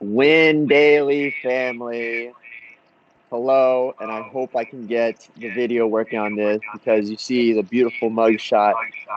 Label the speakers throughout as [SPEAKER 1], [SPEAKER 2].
[SPEAKER 1] Win Daily family. Hello, and I hope I can get the video working on this because you see the beautiful mug shot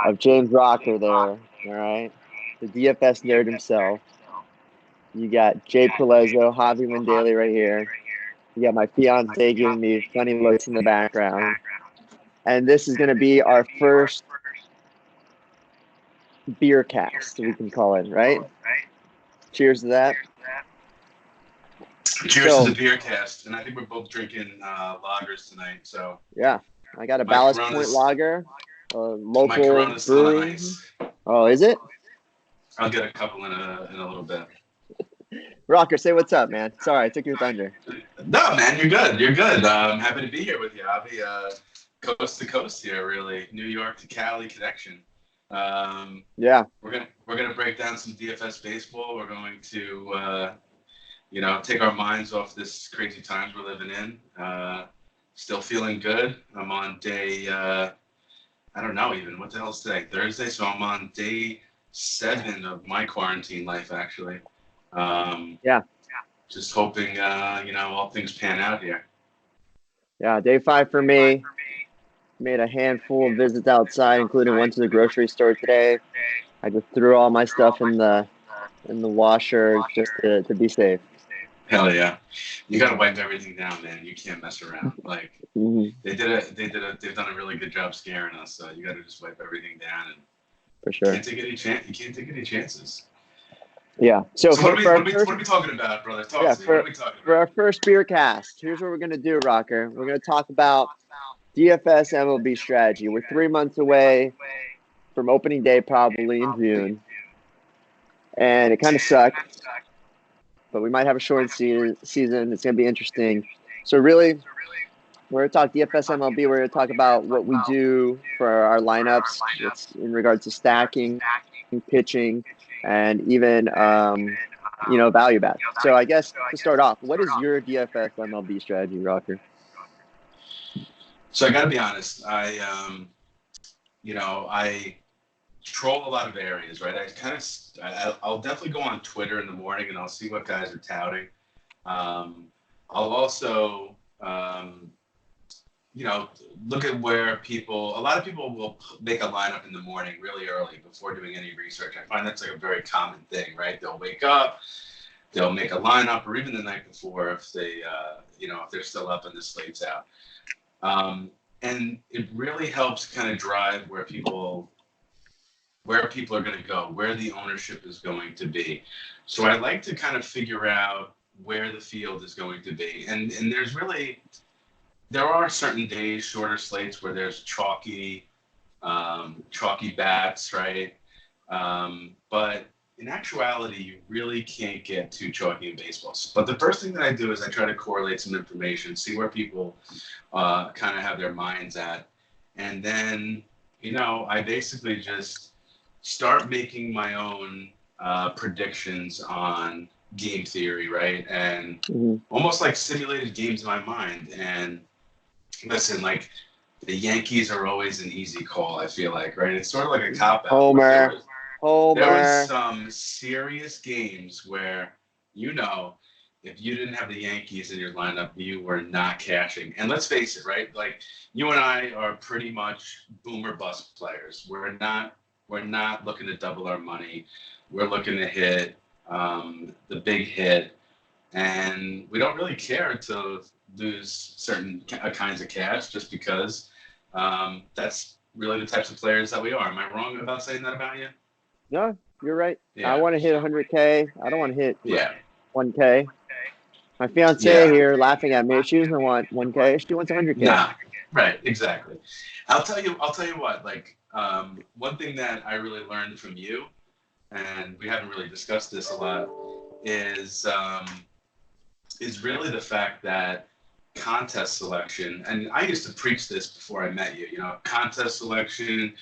[SPEAKER 1] of James Rocker there. All right, the DFS nerd himself. You got Jay Prellezo, Javi Daily right here. You got my fiance giving me funny looks in the background. And this is going to be our first Beercast, we can call it, right? Cheers to that.
[SPEAKER 2] Cheers to the Beercast. And I think we're both drinking lagers tonight. So
[SPEAKER 1] yeah, I got a Ballast Point lager, local brewery.
[SPEAKER 2] Nice.
[SPEAKER 1] Oh, is it?
[SPEAKER 2] I'll get a couple in a little bit.
[SPEAKER 1] Rocker, say what's up, man. Sorry, I took your thunder.
[SPEAKER 2] No, man, you're good. You're good. I'm happy to be here with you, Javi. Coast to coast here, really. New York to Cali connection.
[SPEAKER 1] Yeah.
[SPEAKER 2] We're gonna break down some DFS baseball. We're going to take our minds off this crazy times we're living in. Still feeling good. I'm on day I don't know even what the hell is today? Thursday. So I'm on day 7 of my quarantine life actually.
[SPEAKER 1] Yeah.
[SPEAKER 2] Just hoping all things pan out here.
[SPEAKER 1] Yeah, day 5 for me. Made a handful of visits outside, including one to the grocery store today. I just threw all my stuff in the washer just to be safe.
[SPEAKER 2] Hell yeah. You gotta wipe everything down, man. You can't mess around. Like they've done a really good job scaring us, so you gotta just wipe everything down and
[SPEAKER 1] for sure.
[SPEAKER 2] You can't take any chances.
[SPEAKER 1] Yeah. So
[SPEAKER 2] what are we talking about, brother? What are we talking about?
[SPEAKER 1] For our first Beercast, here's what we're gonna do, Rocker. We're gonna talk about DFS MLB strategy. We're 3 months away from opening day, probably in June, and it kind of sucks. But we might have a short season. It's going to be interesting. So really, we're going to talk DFS MLB. We're going to talk about what we do for our lineups in regards to stacking, pitching, and even value bets. So I guess to start off, what is your DFS MLB strategy, Rocker?
[SPEAKER 2] So I got to be honest. I troll a lot of areas, right? I'll definitely go on Twitter in the morning and I'll see what guys are touting. I'll also, look at where a lot of people will make a lineup in the morning really early before doing any research. I find that's like a very common thing, right? They'll wake up, they'll make a lineup, or even the night before if they, if they're still up and the slate's out. And it really helps kind of drive where people are going to go, where the ownership is going to be. So I like to kind of figure out where the field is going to be. And there are certain days, shorter slates, where there's chalky bats, right? But in actuality, you really can't get too chalky in baseball. But the first thing that I do is I try to correlate some information, see where people kind of have their minds at. And then, I basically just start making my own predictions on game theory, right? And almost like simulated games in my mind. And listen, like the Yankees are always an easy call, I feel like, right? It's sort of like a cop-out.
[SPEAKER 1] Homer.
[SPEAKER 2] There was some serious games where, if you didn't have the Yankees in your lineup, you were not cashing. And let's face it, right? Like you and I are pretty much boom or bust players. We're not looking to double our money. We're looking to hit the big hit. And we don't really care to lose certain kinds of cash just because that's really the types of players that we are. Am I wrong about saying that about you?
[SPEAKER 1] No, you're right. Yeah. I want to hit 100K. I don't want to hit 1K. My fiance here laughing at me. She doesn't want 1K. She wants 100K.
[SPEAKER 2] Nah, right, exactly. I'll tell you what, like, one thing that I really learned from you, and we haven't really discussed this a lot, is really the fact that contest selection, and I used to preach this before I met you, contest selection,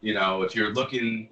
[SPEAKER 2] if you're looking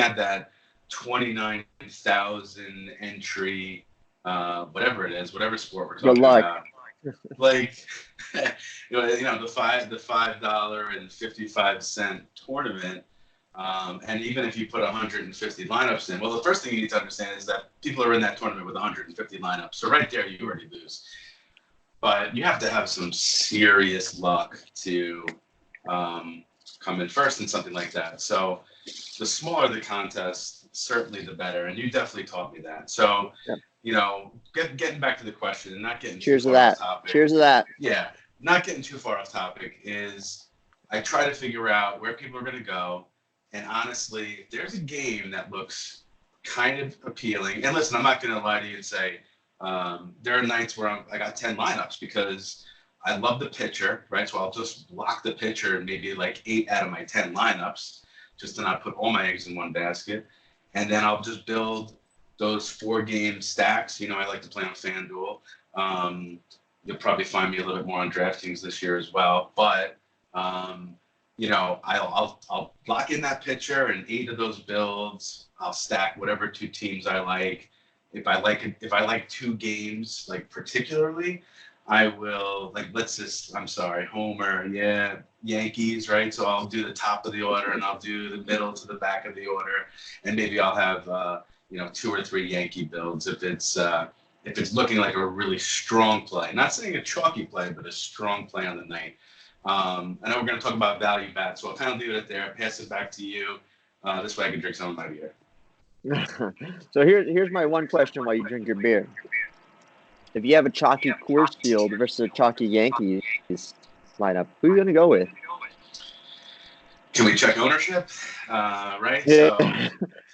[SPEAKER 2] at that 29,000 entry, whatever it is, whatever sport we're talking about, like, the $5.55 tournament, And even if you put 150 lineups in, well, the first thing you need to understand is that people are in that tournament with 150 lineups. So right there, you already lose. But you have to have some serious luck to come in first in something like that. So the smaller the contest, certainly the better. And you definitely taught me that. So, getting back to the question and not getting
[SPEAKER 1] Cheers
[SPEAKER 2] too
[SPEAKER 1] to
[SPEAKER 2] far
[SPEAKER 1] that.
[SPEAKER 2] off topic.
[SPEAKER 1] Cheers to that.
[SPEAKER 2] Yeah, not getting too far off topic is I try to figure out where people are going to go. And honestly, there's a game that looks kind of appealing. And listen, I'm not going to lie to you and say there are nights where I got 10 lineups because I love the pitcher, right? So I'll just block the pitcher in maybe like 8 out of my 10 lineups just to not put all my eggs in one basket. And then I'll just build those 4-game stacks. I like to play on FanDuel. You'll probably find me a little bit more on DraftKings this year as well. But I'll lock in that pitcher and 8 of those builds. I'll stack whatever 2 teams I like. If I like 2 games, like particularly, I will Homer, Yankees, right? So I'll do the top of the order and I'll do the middle to the back of the order, and maybe I'll have 2 or 3 Yankee builds if it's looking like a really strong play. Not saying a chalky play, but a strong play on the night. I know we're going to talk about value bats, so I'll kind of leave it there. Pass it back to you. This way I can drink some of my beer.
[SPEAKER 1] So here's my one question while you drink your beer. If you have a chalky Coors Field versus a chalky Yankees lineup, who are you going to go with?
[SPEAKER 2] Can we check ownership? Right?
[SPEAKER 1] Yeah.
[SPEAKER 2] So,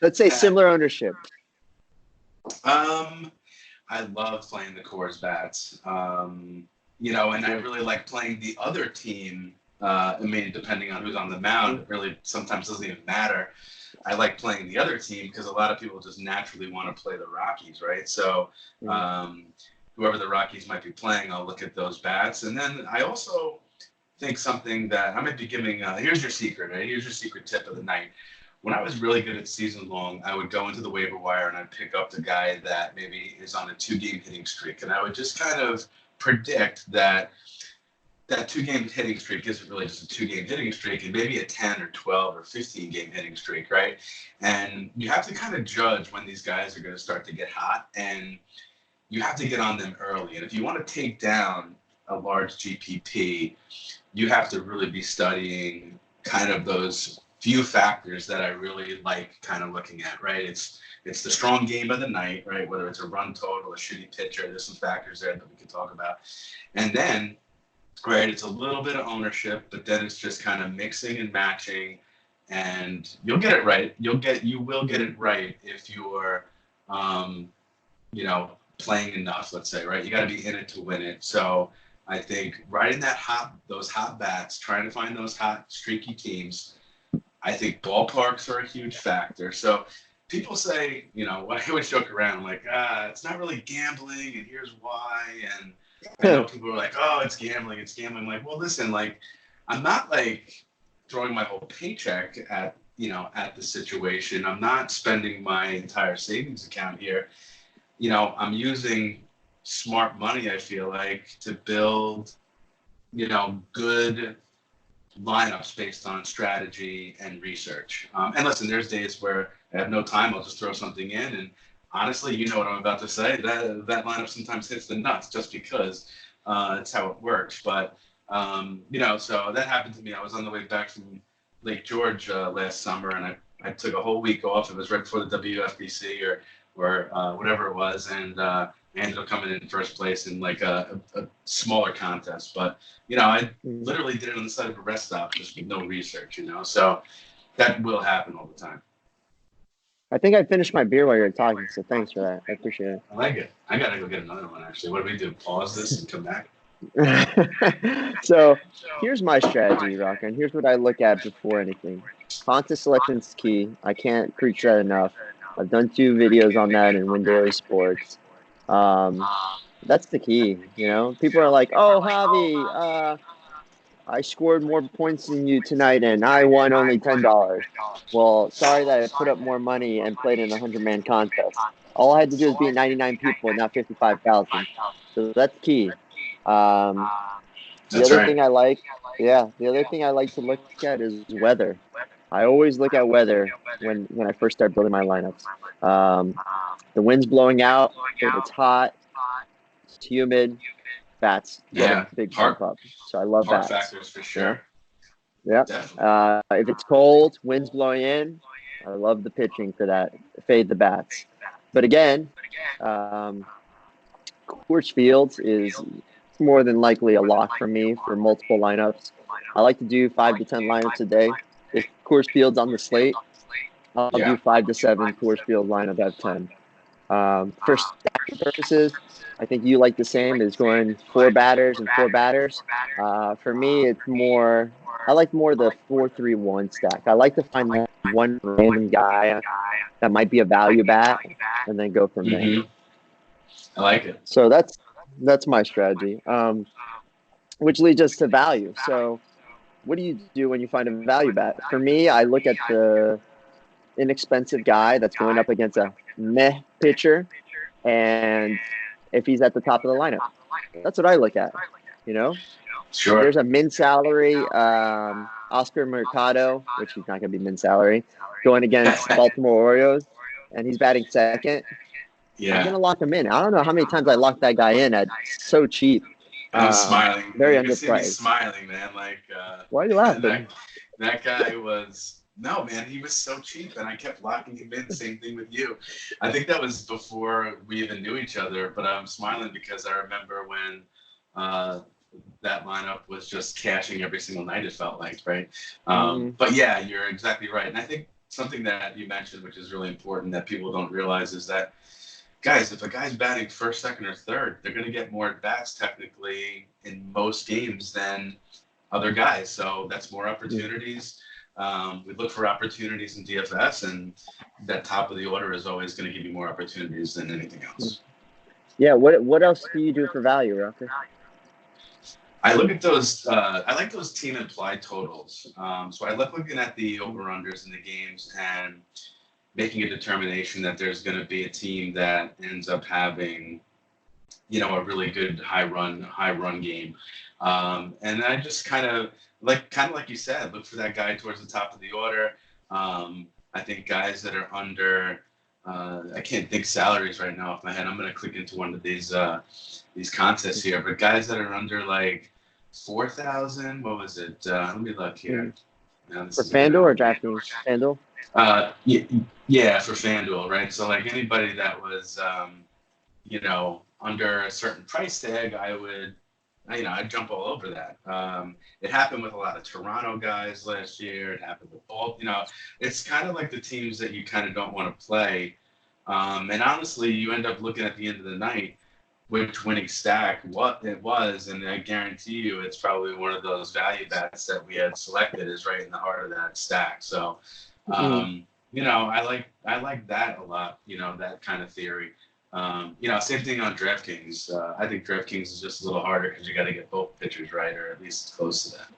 [SPEAKER 1] let's say similar ownership.
[SPEAKER 2] I love playing the Coors bats. And I really like playing the other team. Depending on who's on the mound, it really sometimes doesn't even matter. I like playing the other team because a lot of people just naturally want to play the Rockies, right? So whoever the Rockies might be playing, I'll look at those bats. And then I also think something that I might be giving, here's your secret, right? Here's your secret tip of the night. When I was really good at season long, I would go into the waiver wire and I'd pick up the guy that maybe is on a 2-game hitting streak. And I would just kind of predict that 2-game hitting streak isn't really just a 2-game hitting streak, and maybe a 10 or 12 or 15-game hitting streak, right? And you have to kind of judge when these guys are going to start to get hot, and you have to get on them early. And if you want to take down a large GPP, you have to really be studying kind of those few factors that I really like kind of looking at, right? It's the strong game of the night, right? Whether it's a run total, a shitty pitcher, there's some factors there that we can talk about. And then, right, it's a little bit of ownership, but then it's just kind of mixing and matching, and you'll get it right. You will get it right if you're, playing enough, let's say, right? You got to be in it to win it. So I think riding those hot bats, trying to find those hot streaky teams, I think ballparks are a huge factor. So people say, I always joke around, I'm like, it's not really gambling, and here's why, and I know people are like, oh, it's gambling. I'm like, well, listen, like, I'm not like throwing my whole paycheck at the situation. I'm not spending my entire savings account here. I'm using smart money, I feel like, to build, good lineups based on strategy and research. And listen, there's days where I have no time. I'll just throw something in, and honestly, you know what I'm about to say. That lineup sometimes hits the nuts just because it's how it works. But so that happened to me. I was on the way back from Lake George last summer, and I took a whole week off. It was right before the WFBC or whatever it was, and I ended up coming in first place in like a smaller contest. But I literally did it on the side of a rest stop just with no research. So that will happen all the time.
[SPEAKER 1] I think I finished my beer while you were talking, so thanks for that. I appreciate it.
[SPEAKER 2] I like it. I got to go get another one, actually. What do we do? Pause this and come back?
[SPEAKER 1] So here's my strategy, Rocker, and here's what I look at before anything. Contest selection is key. I can't preach that enough. I've done 2 videos on that in Win Daily Sports. That's the key, People are like, oh, Javi, I scored more points than you tonight, and I won only $10. Well, sorry that I put up more money and played in a 100-man contest. All I had to do was beat 99 people, not 55,000. So that's key. The other thing I like to look at is weather. I always look at weather when I first start building my lineups. The wind's blowing out, it's hot, it's humid, bats get a
[SPEAKER 2] Yeah,
[SPEAKER 1] big
[SPEAKER 2] heart
[SPEAKER 1] bump up. So I love
[SPEAKER 2] heart
[SPEAKER 1] bats.
[SPEAKER 2] factors for
[SPEAKER 1] You know?
[SPEAKER 2] sure.
[SPEAKER 1] Yeah.
[SPEAKER 2] Definitely.
[SPEAKER 1] If it's cold, wind's blowing in, I love the pitching for that. Fade the bats. But again, Coors Fields is more than likely a lock for me for multiple lineups. I like to do 5 to 10 lineups a day. If Coors Fields on the slate, I'll do
[SPEAKER 2] Yeah.
[SPEAKER 1] 5 to 7 Coors Field lineup out of 10. For stacking purposes, I think you like the same as going 4 batters and 4 batters. For me, it's more. I like more the 4-3-1 stack. I like to find that one random guy that might be a value bat, and then go from there.
[SPEAKER 2] Mm-hmm. I like it.
[SPEAKER 1] So that's my strategy. Which leads us to value. So, what do you do when you find a value bat? For me, I look at the inexpensive guy that's going up against a meh pitcher, and if he's at the top of the lineup, that's what I look at. You know,
[SPEAKER 2] Sure.
[SPEAKER 1] there's a min salary Oscar Mercado, which he's not going to be min salary, going against Baltimore Orioles, and he's batting second. I'm
[SPEAKER 2] Yeah.
[SPEAKER 1] going to lock him in. I don't know how many times I locked that guy in at so cheap.
[SPEAKER 2] I'm smiling.
[SPEAKER 1] Very
[SPEAKER 2] You can see me
[SPEAKER 1] underpriced.
[SPEAKER 2] smiling, man. Like,
[SPEAKER 1] Why are you laughing?
[SPEAKER 2] that guy was, no, man, he was so cheap, and I kept locking him in. Same thing with you. I think that was before we even knew each other, but I'm smiling because I remember when that lineup was just cashing every single night, it felt like, right? But yeah, you're exactly right. And I think something that you mentioned, which is really important that people don't realize, is that, guys, if a guy's batting first, second, or third, they're going to get more at bats technically in most games than other guys. So that's more opportunities. We look for opportunities in DFS, and that top of the order is always going to give you more opportunities than anything else.
[SPEAKER 1] Yeah. What else do you do for value, Rocker?
[SPEAKER 2] I look at those. I like those team implied totals. So I like looking at the over/unders in the games and making a determination that there's going to be a team that ends up having, a really good high run game. And I just kind of like you said, look for that guy towards the top of the order. I think guys that are under, I can't think salaries right now off my head. I'm going to click into one of these contests here, but guys that are under like 4,000, what was it? Let me look here.
[SPEAKER 1] For FanDuel or DraftKings? FanDuel?
[SPEAKER 2] Yeah, for FanDuel, right? So like anybody that was, under a certain price tag, I'd jump all over that. It happened with a lot of Toronto guys last year. It happened with all, it's kind of like the teams that you kind of don't want to play. And honestly, you end up looking at the end of the night, which winning stack what it was, and I guarantee you it's probably one of those value bats that we had selected is right in the heart of that stack. So, I like that a lot, that kind of theory. Same thing on DraftKings. I think DraftKings is just a little harder because you got to get both pitchers right, or at least close to that.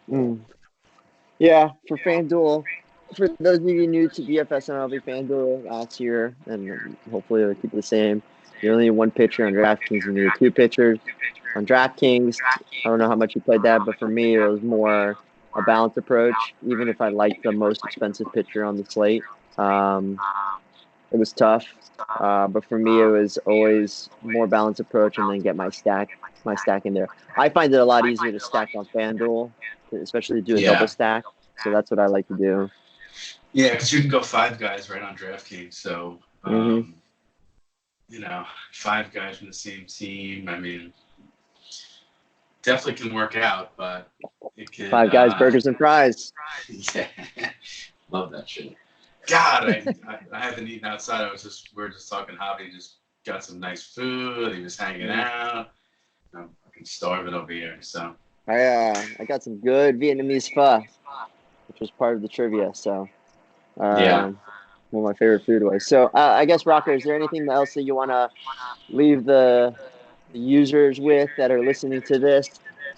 [SPEAKER 1] Yeah, for FanDuel, for those of you new to DFS and MLB FanDuel last year, and hopefully it'll keep it the same, you only need one pitcher. On DraftKings, you need 2 pitchers. On DraftKings, I don't know how much you played that, but for me, it was more a balanced approach, even if I liked the most expensive pitcher on the slate. It was tough, but for me, it was always more balanced approach and then get my stack in there. I find it a lot easier to stack on FanDuel, especially to do a double stack. So that's what I like to do.
[SPEAKER 2] Yeah, because you can go 5 guys right on DraftKings. So, 5 guys from the same team. I mean, definitely can work out, but it can.
[SPEAKER 1] 5 guys, burgers and fries.
[SPEAKER 2] Yeah, love that shit. God, I haven't eaten outside. We were just talking. Javi just got some nice food. He was hanging out. I'm fucking starving over here. So
[SPEAKER 1] I got some good Vietnamese pho, which was part of the trivia. So one of my favorite food was. So I guess, Rocker, is there anything else that you want to leave the users with that are listening to this,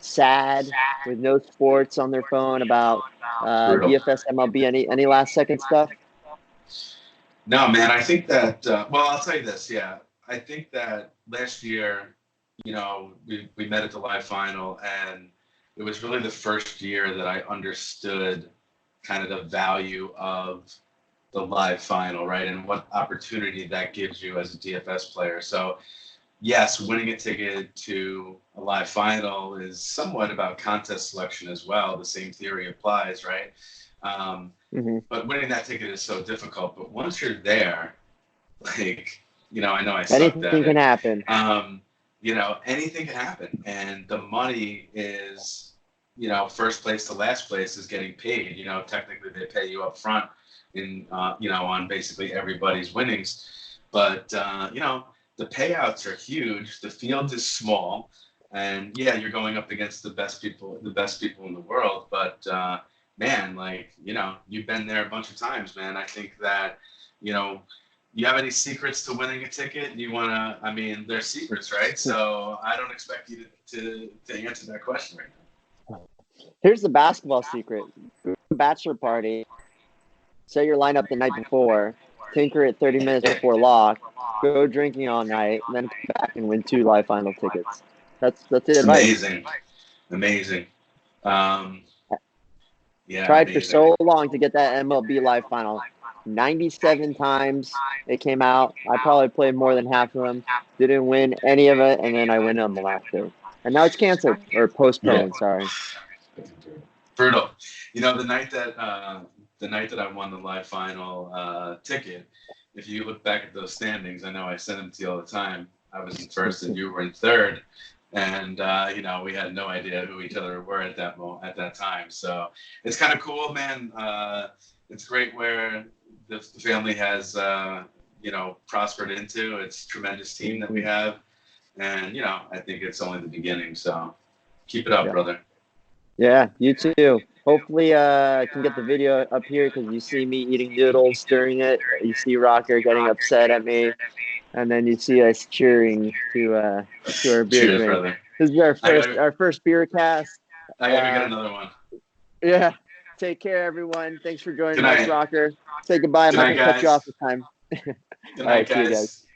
[SPEAKER 1] sad, with no sports on their phone, about DFS, MLB? Any last second stuff?
[SPEAKER 2] No, man. I think that. I'll tell you this. Yeah, I think that last year, we met at the live final, and it was really the first year that I understood kind of the value of the live final, right? And what opportunity that gives you as a DFS player. So yes, winning a ticket to a live final is somewhat about contest selection as well. The same theory applies, right? But winning that ticket is so difficult. But once you're there, like, I know I sucked at it.
[SPEAKER 1] Anything can happen.
[SPEAKER 2] Anything can happen. And the money is, first place to last place is getting paid. Technically they pay you up front on basically everybody's winnings. But, the payouts are huge. The field is small. And yeah, you're going up against the best people in the world. But, man, you've been there a bunch of times, man. I think that, you have any secrets to winning a ticket? You want to, they're secrets, right? So I don't expect you to answer that question right now.
[SPEAKER 1] Here's the basketball secret. Bachelor party. Set your lineup the night before. Tinker it 30 minutes before lock. Go drinking all night. And then come back and win 2 live final tickets. That's it.
[SPEAKER 2] Amazing. Yeah.
[SPEAKER 1] Tried for so long to get that MLB live final. 97 times it came out. I probably played more than half of them. Didn't win any of it, and then I win on the last day. And now it's canceled or postponed. Sorry.
[SPEAKER 2] Brutal. The night that I won the live final ticket, if you look back at those standings, I know I send them to you all the time. I was in first and you were in third. And, we had no idea who each other were at that time. So it's kind of cool, man. It's great where the family has, prospered into. It's a tremendous team that we have. And, I think it's only the beginning. So keep it up, brother.
[SPEAKER 1] Yeah, you too. Hopefully I can get the video up here because you see me eating noodles during it. You see Rocker getting upset at me. And then you see us cheering to our beer
[SPEAKER 2] Cheers,
[SPEAKER 1] drink.
[SPEAKER 2] Brother.
[SPEAKER 1] This is our first Beercast.
[SPEAKER 2] I gotta get another one.
[SPEAKER 1] Yeah. Take care, everyone. Thanks for joining
[SPEAKER 2] us,
[SPEAKER 1] Rocker. Say goodbye. I'm not going to cut you off this time.
[SPEAKER 2] Good night, guys.